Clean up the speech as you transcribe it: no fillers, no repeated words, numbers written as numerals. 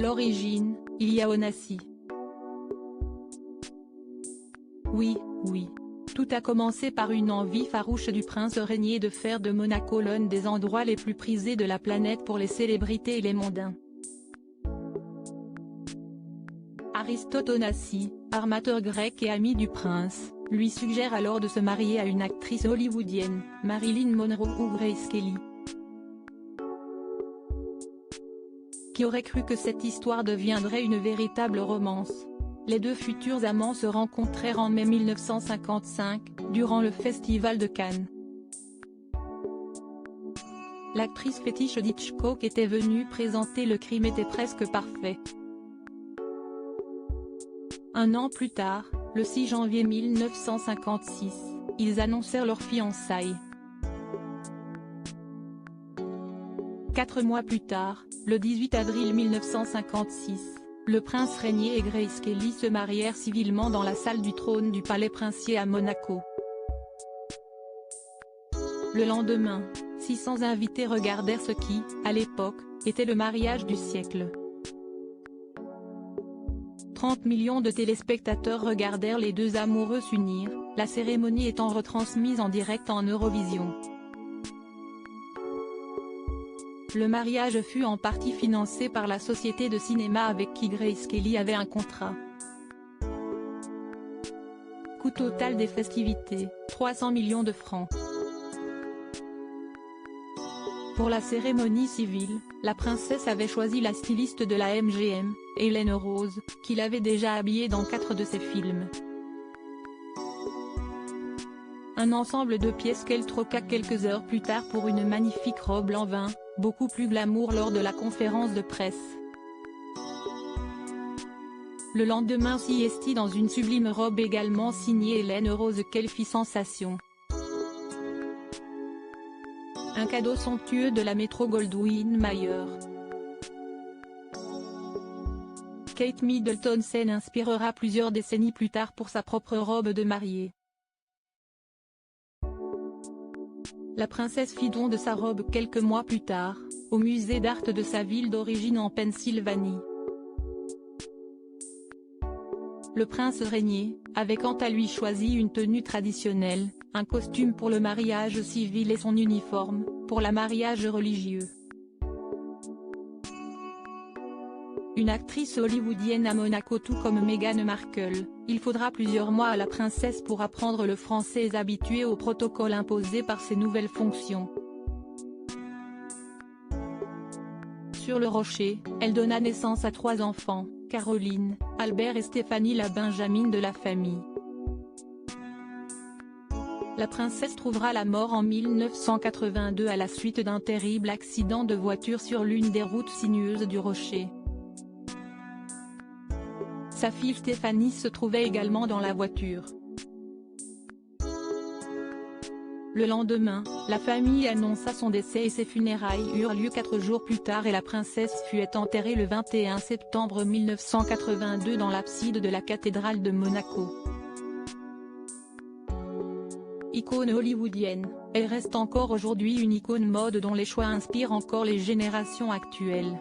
l'origine, il y a Onassis. Oui, oui. Tout a commencé par une envie farouche du prince régnier de faire de Monaco l'un des endroits les plus prisés de la planète pour les célébrités et les mondains. Aristote Onassis, armateur grec et ami du prince, lui suggère alors de se marier à une actrice hollywoodienne, Marilyn Monroe ou Grace Kelly. Qui aurait cru que cette histoire deviendrait une véritable romance? Les deux futurs amants se rencontrèrent en mai 1955, durant le Festival de Cannes. L'actrice fétiche d'Hitchcock était venue présenter Le crime était presque parfait. Un an plus tard, le 6 janvier 1956, ils annoncèrent leur fiançailles. 4 mois plus tard, le 18 avril 1956, le prince régnier et Grace Kelly se marièrent civilement dans la salle du trône du palais princier à Monaco. Le lendemain, 600 invités regardèrent ce qui, à l'époque, était le mariage du siècle. 30 millions de téléspectateurs regardèrent les deux amoureux s'unir, la cérémonie étant retransmise en direct en Eurovision. Le mariage fut en partie financé par la société de cinéma avec qui Grace Kelly avait un contrat. Coût total des festivités, 300 millions de francs. Pour la cérémonie civile, la princesse avait choisi la styliste de la MGM, Hélène Rose, qui l'avait déjà habillée dans 4 de ses films. Un ensemble de pièces qu'elle troqua quelques heures plus tard pour une magnifique robe en vin, beaucoup plus glamour lors de la conférence de presse. Le lendemain s'y estit dans une sublime robe également signée Hélène Rose qu'elle fit sensation. Un cadeau somptueux de la Metro-Goldwyn-Mayer. Kate Middleton s'en inspirera plusieurs décennies plus tard pour sa propre robe de mariée. La princesse fit don de sa robe quelques mois plus tard, au musée d'art de sa ville d'origine en Pennsylvanie. Le prince régnier, avait quant à lui choisi une tenue traditionnelle, un costume pour le mariage civil et son uniforme, pour le mariage religieux. Une actrice hollywoodienne à Monaco tout comme Meghan Markle, il faudra plusieurs mois à la princesse pour apprendre le français et s'habituer au protocole imposé par ses nouvelles fonctions. Sur le rocher, elle donna naissance à 3 enfants, Caroline, Albert et Stéphanie la benjamine de la famille. La princesse trouvera la mort en 1982 à la suite d'un terrible accident de voiture sur l'une des routes sinueuses du rocher. Sa fille Stéphanie se trouvait également dans la voiture. Le lendemain, la famille annonça son décès et ses funérailles eurent lieu 4 jours plus tard et la princesse fut enterrée le 21 septembre 1982 dans l'abside de la cathédrale de Monaco. Icône hollywoodienne, elle reste encore aujourd'hui une icône mode dont les choix inspirent encore les générations actuelles.